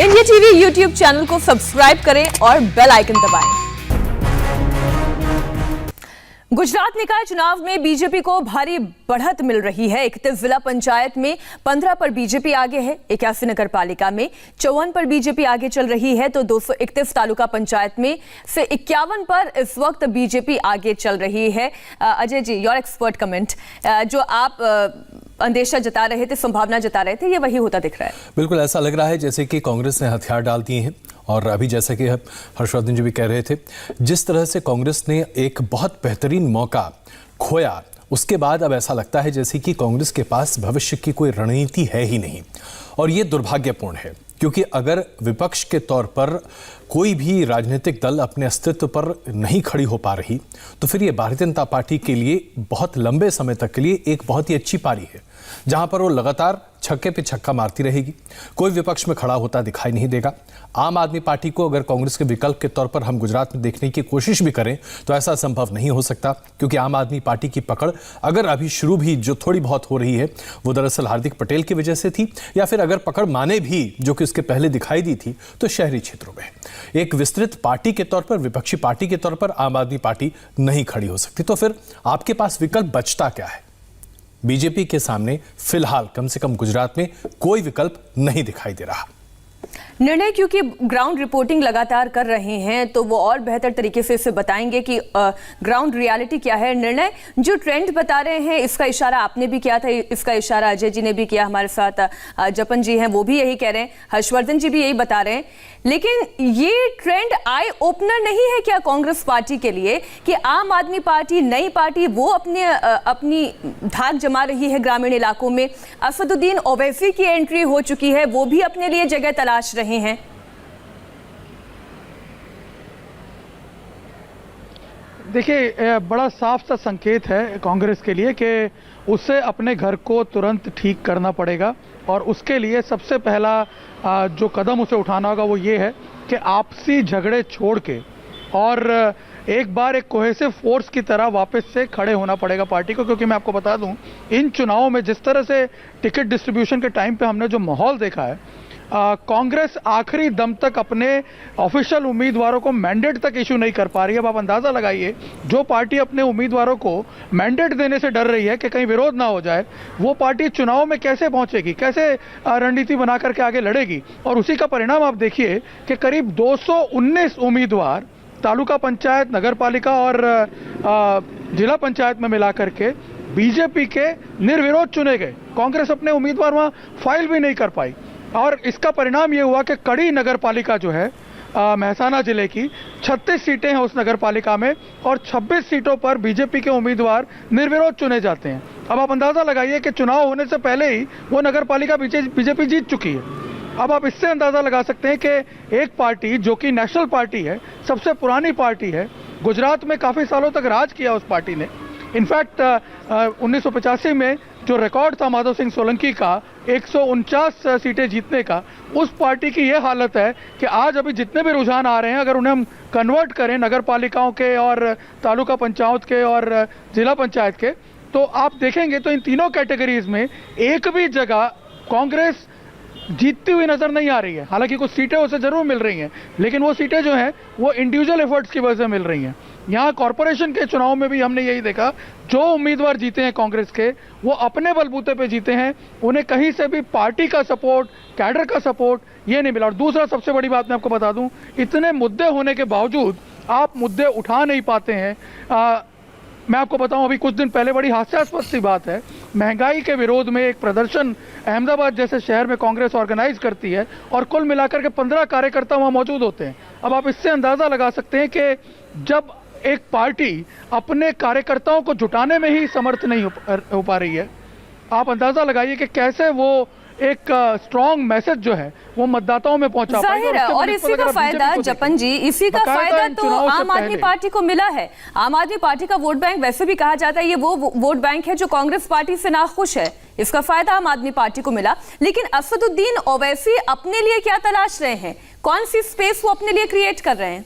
India TV YouTube channel को subscribe करें और बेल आइकन दबाएं। गुजरात निकाय चुनाव में बीजेपी को भारी बढ़त मिल रही है। 31 जिला पंचायत में 15 पर बीजेपी आगे है, 81 नगर पालिका में 54 पर बीजेपी आगे चल रही है, तो 231 तालुका पंचायत में से 51 पर इस वक्त बीजेपी आगे चल रही है। Ajay ji, your expert comment, जो आप अंदेशा जता रहे थे, संभावना जता रहे थे, ये वही होता दिख रहा है। बिल्कुल ऐसा लग रहा है जैसे कि कांग्रेस ने हथियार डाल दिए हैं। और अभी जैसा कि हर्षवर्धन जी भी कह रहे थे, जिस तरह से कांग्रेस ने एक बहुत बेहतरीन मौका खोया, उसके बाद अब ऐसा लगता है जैसे कि कांग्रेस के पास भविष्य की कोई रणनीति है ही नहीं। और ये दुर्भाग्यपूर्ण है, क्योंकि अगर विपक्ष के तौर पर कोई भी राजनीतिक दल अपने अस्तित्व पर नहीं खड़ी हो पा रही, तो फिर ये भारतीय जनता पार्टी के लिए बहुत लंबे समय तक के लिए एक बहुत ही अच्छी पारी है, जहां पर वो लगातार छक्के पे छक्का मारती रहेगी, कोई विपक्ष में खड़ा होता दिखाई नहीं देगा। आम आदमी पार्टी को अगर कांग्रेस के विकल्प के तौर पर हम गुजरात में देखने की कोशिश भी करें तो ऐसा संभव नहीं हो सकता, क्योंकि आम आदमी पार्टी की पकड़ अगर अभी शुरू भी जो थोड़ी बहुत हो रही है वो दरअसल हार्दिक पटेल की वजह से थी, या फिर अगर पकड़ माने भी जो कि उसके पहले दिखाई दी थी तो शहरी क्षेत्रों में एक विस्तृत पार्टी के तौर पर, विपक्षी पार्टी के तौर पर आम आदमी पार्टी नहीं खड़ी हो सकती। तो फिर आपके पास विकल्प बचता क्या है? बीजेपी के सामने फिलहाल कम से कम गुजरात में कोई विकल्प नहीं दिखाई दे रहा। निर्णय क्योंकि ग्राउंड रिपोर्टिंग लगातार कर रहे हैं, तो वो और बेहतर तरीके से इसे बताएंगे कि ग्राउंड रियलिटी क्या है। निर्णय, जो ट्रेंड बता रहे हैं, इसका इशारा आपने भी किया था, इसका इशारा अजय जी ने भी किया, हमारे साथ जपन जी हैं वो भी यही कह रहे हैं, हर्षवर्धन जी भी यही बता रहे हैं। लेकिन ये ट्रेंड आई ओपनर नहीं है क्या कांग्रेस पार्टी के लिए कि आम आदमी पार्टी, नई पार्टी, वो अपनी धाक जमा रही है ग्रामीण इलाकों में। असदुद्दीन ओवैसी की एंट्री हो चुकी है, वो भी अपने लिए जगह तलाश रहे हैं। देखिए, बड़ा साफ सा संकेत है कांग्रेस के लिए कि उसे अपने घर को तुरंत ठीक करना पड़ेगा, और उसके लिए सबसे पहला जो कदम उसे उठाना होगा वो ये है कि आपसी झगड़े छोड़ के और एक बार एक कोहेसिव फोर्स की तरह वापस से खड़े होना पड़ेगा पार्टी को। क्योंकि मैं आपको बता दूं, इन चुनावों में जिस तरह से टिकट डिस्ट्रीब्यूशन के टाइम पे हमने जो माहौल देखा है, कांग्रेस आखिरी दम तक अपने ऑफिशियल उम्मीदवारों को मैंडेट तक इशू नहीं कर पा रही है। अब आप अंदाज़ा लगाइए, जो पार्टी अपने उम्मीदवारों को मैंडेट देने से डर रही है कि कहीं विरोध ना हो जाए, वो पार्टी चुनाव में कैसे पहुंचेगी, कैसे रणनीति बना करके आगे लड़ेगी। और उसी का परिणाम आप देखिए कि करीब 219 उम्मीदवार तालुका पंचायत, नगर पालिका और जिला पंचायत में मिला करके बीजेपी के निर्विरोध चुने गए। कांग्रेस अपने उम्मीदवार वहाँ फाइल भी नहीं कर पाई, और इसका परिणाम ये हुआ कि कड़ी नगर पालिका जो है मेहसाना जिले की 36 सीटें हैं उस नगर पालिका में, और 26 सीटों पर बीजेपी के उम्मीदवार निर्विरोध चुने जाते हैं। अब आप अंदाज़ा लगाइए कि चुनाव होने से पहले ही वो नगर पालिका बीजेपी जीत चुकी है। अब आप इससे अंदाज़ा लगा सकते हैं कि एक पार्टी जो कि नेशनल पार्टी है, सबसे पुरानी पार्टी है, गुजरात में काफ़ी सालों तक राज किया उस पार्टी ने। इनफैक्ट 1985 में जो रिकॉर्ड था माधव सिंह सोलंकी का 149 सीटें जीतने का, उस पार्टी की ये हालत है कि आज अभी जितने भी रुझान आ रहे हैं, अगर उन्हें हम कन्वर्ट करें नगर पालिकाओं के और तालुका पंचायत के और जिला पंचायत के, तो आप देखेंगे तो इन तीनों कैटेगरीज में एक भी जगह कांग्रेस जीतती हुई नजर नहीं आ रही है। हालांकि कुछ सीटें उसे जरूर मिल रही हैं, लेकिन वो सीटें जो हैं वो इंडिविजुअल एफर्ट्स की वजह से मिल रही हैं। यहाँ कॉरपोरेशन के चुनाव में भी हमने यही देखा, जो उम्मीदवार जीते हैं कांग्रेस के, वो अपने बलबूते पे जीते हैं, उन्हें कहीं से भी पार्टी का सपोर्ट, कैडर का सपोर्ट ये नहीं मिला। और दूसरा सबसे बड़ी बात मैं आपको बता दूं, इतने मुद्दे होने के बावजूद आप मुद्दे उठा नहीं पाते हैं। मैं आपको बताऊं, अभी कुछ दिन पहले बड़ी हास्यास्पद सी बात है, महंगाई के विरोध में एक प्रदर्शन अहमदाबाद जैसे शहर में कांग्रेस ऑर्गेनाइज करती है, और कुल मिलाकर के 15 कार्यकर्ता वहां मौजूद होते हैं। अब आप इससे अंदाजा लगा सकते हैं कि जब एक पार्टी अपने कार्यकर्ताओं को जुटाने में ही समर्थ नहीं हो पा रही है, आप अंदाजा लगाइए कि कैसे वो एक स्ट्रॉन्ग मैसेज जो है वो मतदाताओं में पहुंचा पाएगा। और इसी का फायदा, जपन जी, इसी का फायदा तो आम आदमी पार्टी को मिला है। आम आदमी पार्टी का वोट बैंक वैसे भी कहा जाता है ये वो वोट बैंक है जो कांग्रेस पार्टी से नाखुश है, इसका फायदा आम आदमी पार्टी को मिला। लेकिन असदुद्दीन ओवैसी अपने लिए क्या तलाश रहे हैं, कौन सी स्पेस वो अपने लिए क्रिएट कर रहे हैं?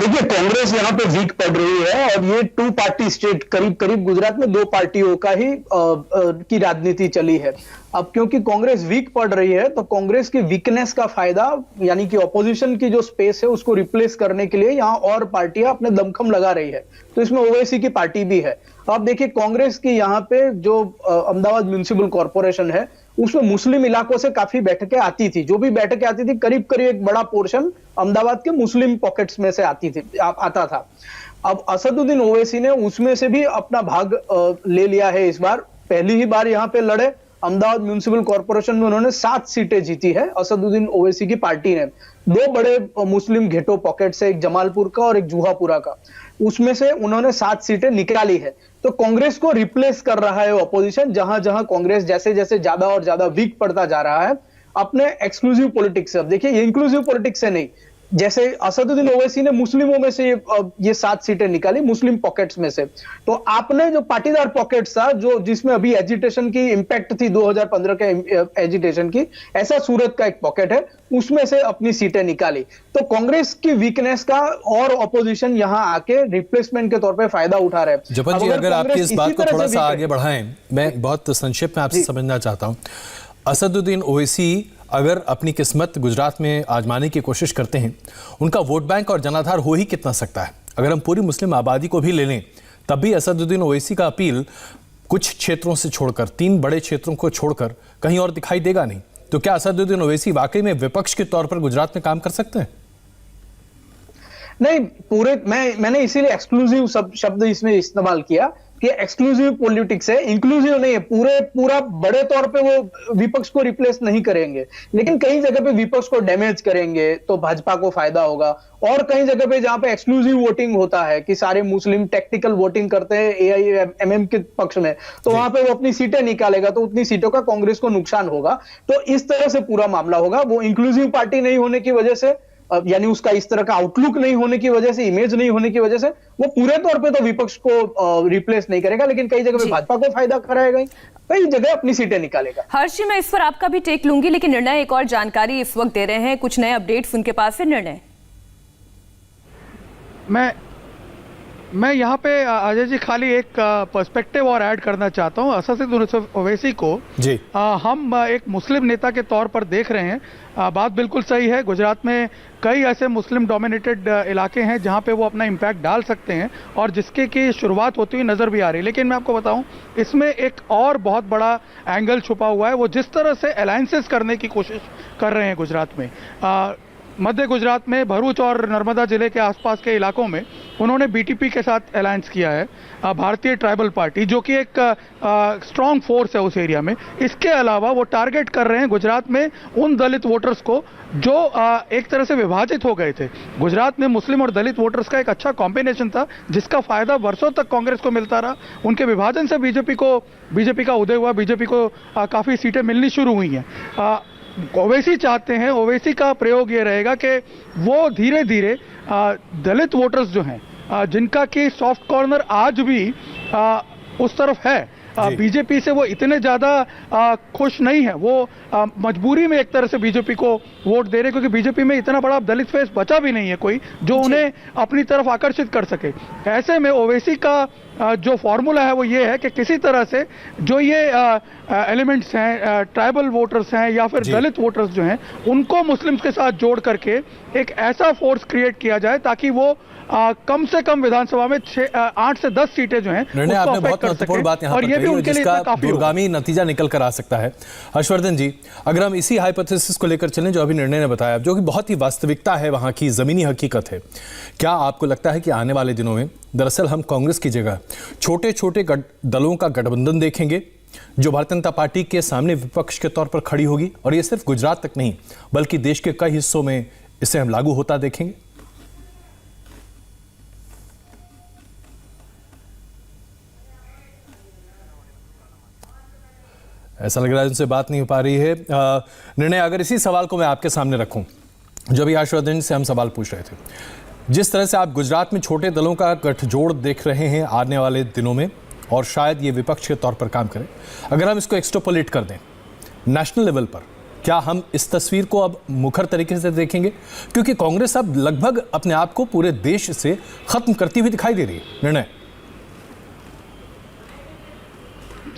देखिए, कांग्रेस यहाँ पे वीक पड़ रही है और ये टू पार्टी स्टेट, करीब करीब गुजरात में दो पार्टियों का ही की राजनीति चली है। अब क्योंकि कांग्रेस वीक पड़ रही है तो कांग्रेस की वीकनेस का फायदा, यानी कि ऑपोजिशन की जो स्पेस है उसको रिप्लेस करने के लिए यहाँ और पार्टियां अपने दमखम लगा रही है, तो इसमें ओवैसी की पार्टी भी है। अब देखिए, कांग्रेस की यहाँ पे जो अहमदाबाद म्युनिसिपल कॉर्पोरेशन है उसमें मुस्लिम इलाकों से काफी बैठकें आती थी, जो भी बैठकें आती थी करीब करीब एक बड़ा पोर्शन अहमदाबाद के मुस्लिम पॉकेट्स में से आता था। अब असदुद्दीन ओवैसी ने उसमें से भी अपना भाग ले लिया है। इस बार पहली ही बार यहाँ पे लड़े, अहमदाबाद म्युनिसिपल कॉर्पोरेशन में उन्होंने 7 सीटें जीती है असदुद्दीन ओवैसी की पार्टी ने। 2 बड़े मुस्लिम घेटो पॉकेट से, एक जमालपुर का और एक जूहापुरा का, उसमें से उन्होंने 7 सीटें निकाली है। तो कांग्रेस को रिप्लेस कर रहा है ऑपोजिशन, जहां जहां कांग्रेस जैसे जैसे ज्यादा और ज्यादा वीक पड़ता जा रहा है अपने एक्सक्लूसिव पॉलिटिक्स से। अब देखिए, ये इंक्लूसिव पॉलिटिक्स से नहीं, जैसे असदुद्दीन ओवैसी ने मुस्लिमों में से ये 7 सीटें निकाली मुस्लिम पॉकेट्स में से, तो आपने जो पाटीदार पॉकेट्स था जो जिसमें अभी एजिटेशन की इंपैक्ट थी 2015 के एजिटेशन की, ऐसा सूरत का एक पॉकेट है, उसमें से अपनी सीटें निकाली। तो कांग्रेस की वीकनेस का और ऑपोजिशन यहां आके रिप्लेसमेंट के तौर पे फायदा उठा रहे हैं। जपन जी, अगर आपकी इस बात को थोड़ा सा आगे बढ़ाएं, मैं बहुत संक्षिप्त में आपसे समझना चाहता हूं। असदुद्दीन ओवैसी अगर अपनी किस्मत गुजरात में आजमाने की कोशिश करते हैं, उनका वोट बैंक और जनाधार हो ही कितना सकता है? अगर हम पूरी मुस्लिम आबादी को भी ले लें तब भी असदुद्दीन ओवैसी का अपील कुछ क्षेत्रों से छोड़कर, 3 बड़े क्षेत्रों को छोड़कर कहीं और दिखाई देगा नहीं। तो क्या असदुद्दीन ओवैसी वाकई में विपक्ष के तौर पर गुजरात में काम कर सकते हैं? नहीं, पूरे मैंने इसीलिए एक्सक्लूसिव शब्द इसमें इस्तेमाल किया कि एक्सक्लूसिव पॉलिटिक्स है, इंक्लूसिव नहीं है। पूरा बड़े तौर पे वो विपक्ष को रिप्लेस नहीं करेंगे, लेकिन कई जगह पे विपक्ष को डैमेज करेंगे तो भाजपा को फायदा होगा। और कई जगह पे जहां पे एक्सक्लूसिव वोटिंग होता है कि सारे मुस्लिम टैक्टिकल वोटिंग करते हैं AIMM के पक्ष में, तो वहां पे वो अपनी सीटें निकालेगा, तो उतनी सीटों का कांग्रेस को नुकसान होगा। तो इस तरह से पूरा मामला होगा। वो इंक्लूसिव पार्टी नहीं होने की वजह से, यानी उसका इस तरह का आउटलुक नहीं होने की वजह से, इमेज नहीं होने की वजह से, वो पूरे तौर पे तो विपक्ष को रिप्लेस नहीं करेगा, लेकिन कई जगह पे भाजपा को फायदा कराएगा, कई जगह अपनी सीटें निकालेगा। हर्षी, मैं इस पर आपका भी टेक लूंगी, लेकिन निर्णय एक और जानकारी इस वक्त दे रहे हैं, कुछ नए अपडेट्स उनके पास है। निर्णय मैं यहाँ पे अजय जी खाली एक पर्सपेक्टिव और ऐड करना चाहता हूँ। असदुद्दीन ओवैसी को जी हम एक मुस्लिम नेता के तौर पर देख रहे हैं। बात बिल्कुल सही है, गुजरात में कई ऐसे मुस्लिम डोमिनेटेड इलाके हैं जहाँ पे वो अपना इम्पैक्ट डाल सकते हैं और जिसके की शुरुआत होती हुई नज़र भी आ रही है। लेकिन मैं आपको बताऊँ, इसमें एक और बहुत बड़ा एंगल छुपा हुआ है। वो जिस तरह से अलायंसेस करने की कोशिश कर रहे हैं गुजरात में, मध्य गुजरात में भरूच और नर्मदा जिले के आसपास के इलाकों में उन्होंने BTP के साथ अलायंस किया है, भारतीय ट्राइबल पार्टी, जो कि एक स्ट्रॉन्ग फोर्स है उस एरिया में। इसके अलावा वो टारगेट कर रहे हैं गुजरात में उन दलित वोटर्स को जो एक तरह से विभाजित हो गए थे। गुजरात में मुस्लिम और दलित वोटर्स का एक अच्छा कॉम्बिनेशन था, जिसका फायदा वर्षों तक कांग्रेस को मिलता रहा। उनके विभाजन से बीजेपी का उदय हुआ, बीजेपी को काफ़ी सीटें मिलनी शुरू हुई हैं। ओवैसी चाहते हैं, ओवैसी का प्रयोग ये रहेगा कि वो धीरे धीरे दलित वोटर्स जो हैं, जिनका कि सॉफ्ट कॉर्नर आज भी उस तरफ है, बीजेपी से वो इतने ज़्यादा खुश नहीं है। वो मजबूरी में एक तरह से बीजेपी को वोट दे रहे, क्योंकि बीजेपी में इतना बड़ा दलित फेस बचा भी नहीं है कोई जो उन्हें अपनी तरफ आकर्षित कर सके। ऐसे में ओवैसी का जो फॉर्मूला है वो ये है कि किसी तरह से जो ये एलिमेंट्स हैं, ट्राइबल वोटर्स हैं या फिर दलित वोटर्स जो हैं, उनको मुस्लिम्स के साथ जोड़ करके एक ऐसा फोर्स क्रिएट किया जाए ताकि वो कम से कम विधानसभा में 8 से 10 सीटें जो हैं निर्णय आपने बहुत महत्वपूर्ण बात यहाँ पर कही है, जिसका दूरगामी नतीजा निकल कर आ सकता है। हर्षवर्धन जी, अगर हम इसी हाइपोथेसिस को लेकर चलें जो अभी निर्णय ने बताया, जो कि बहुत ही वास्तविकता है, वहां की जमीनी हकीकत है, क्या आपको लगता है कि आने वाले दिनों में दरअसल हम कांग्रेस की जगह छोटे छोटे दलों का गठबंधन देखेंगे जो भारतीय जनता पार्टी के सामने विपक्ष के तौर पर खड़ी होगी, और ये सिर्फ गुजरात तक नहीं बल्कि देश के कई हिस्सों में इसे हम लागू होता देखेंगे? ऐसा लग रहा है उनसे बात नहीं हो पा रही है। निर्णय, अगर इसी सवाल को मैं आपके सामने रखूं जो भी हर्षवर्धन से हम सवाल पूछ रहे थे, जिस तरह से आप गुजरात में छोटे दलों का गठजोड़ देख रहे हैं आने वाले दिनों में, और शायद ये विपक्ष के तौर पर काम करें, अगर हम इसको एक्सट्रापोलेट कर दें नेशनल लेवल पर, क्या हम इस तस्वीर को अब मुखर तरीके से देखेंगे? क्योंकि कांग्रेस अब लगभग अपने आप को पूरे देश से खत्म करती हुई दिखाई दे रही है। निर्णय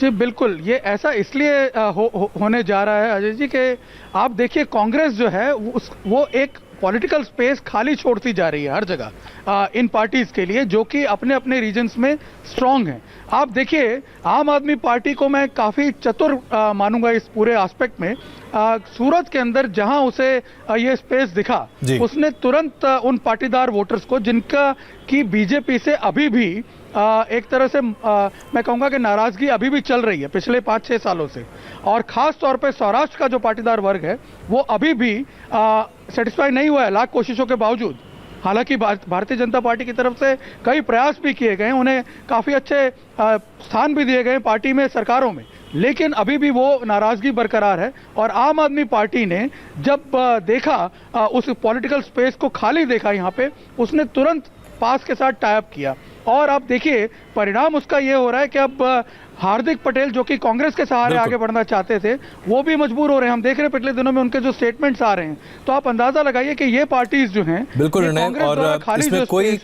जी बिल्कुल, ये ऐसा इसलिए होने जा रहा है अजय जी कि आप देखिए कांग्रेस जो है वो एक पॉलिटिकल स्पेस खाली छोड़ती जा रही है हर जगह इन पार्टीज के लिए जो कि अपने अपने रीजन्स में स्ट्रांग हैं। आप देखिए आम आदमी पार्टी को मैं काफ़ी चतुर मानूंगा इस पूरे एस्पेक्ट में। सूरत के अंदर जहां उसे ये स्पेस दिखा उसने तुरंत उन पाटीदार वोटर्स को जिनका की बीजेपी से अभी भी एक तरह से मैं कहूँगा कि नाराजगी अभी भी चल रही है पिछले 5-6 सालों से, और ख़ास तौर पे सौराष्ट्र का जो पाटीदार वर्ग है वो अभी भी सेटिस्फाई नहीं हुआ है लाख कोशिशों के बावजूद। हालांकि भारतीय जनता पार्टी की तरफ से कई प्रयास भी किए गए, उन्हें काफ़ी अच्छे स्थान भी दिए गए पार्टी में, सरकारों में, लेकिन अभी भी वो नाराज़गी बरकरार है। और आम आदमी पार्टी ने जब देखा उस पॉलिटिकल स्पेस को खाली देखा यहाँ पे, उसने तुरंत पास के साथ टाई अप किया। और आप देखिए परिणाम उसका ये हो रहा है कि अब हार्दिक पटेल जो कि कांग्रेस के सहारे आगे बढ़ना चाहते थे वो भी मजबूर हो रहे हैं। हम देख रहे हैं पिछले दिनों में उनके जो स्टेटमेंट्स आ रहे हैं, तो आप अंदाजा लगाइए कि ये पार्टीज जो हैं बिल्कुल और इसमें कोई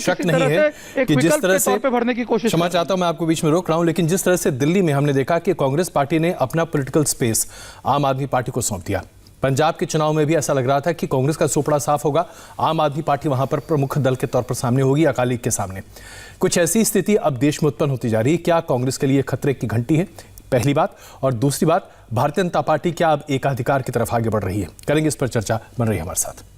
शक नहीं है कि जिस तरह से भरने की कोशिश। क्षमा चाहता हूं मैं आपको बीच में रोक रहा हूं, लेकिन जिस तरह से दिल्ली में हमने देखा कि कांग्रेस पार्टी ने अपना पॉलिटिकल स्पेस आम आदमी पार्टी को सौंप दिया। पंजाब के चुनाव में भी ऐसा लग रहा था कि कांग्रेस का सोपड़ा साफ होगा, आम आदमी पार्टी वहां पर प्रमुख दल के तौर पर सामने होगी अकाली लीग के सामने। कुछ ऐसी स्थिति अब देश में उत्पन्न होती जा रही है। क्या कांग्रेस के लिए खतरे की घंटी है? पहली बात। और दूसरी बात, भारतीय जनता पार्टी क्या अब एकाधिकार की तरफ आगे बढ़ रही है? करेंगे इस पर चर्चा, बन रही है हमारे साथ।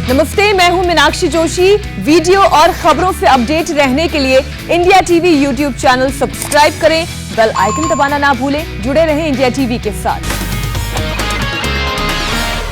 नमस्ते, मैं हूं मीनाक्षी जोशी। वीडियो और खबरों से अपडेट रहने के लिए India TV YouTube channel subscribe करें, बेल आइकन दबाना ना भूलें। जुड़े रहें इंडिया टीवी के साथ।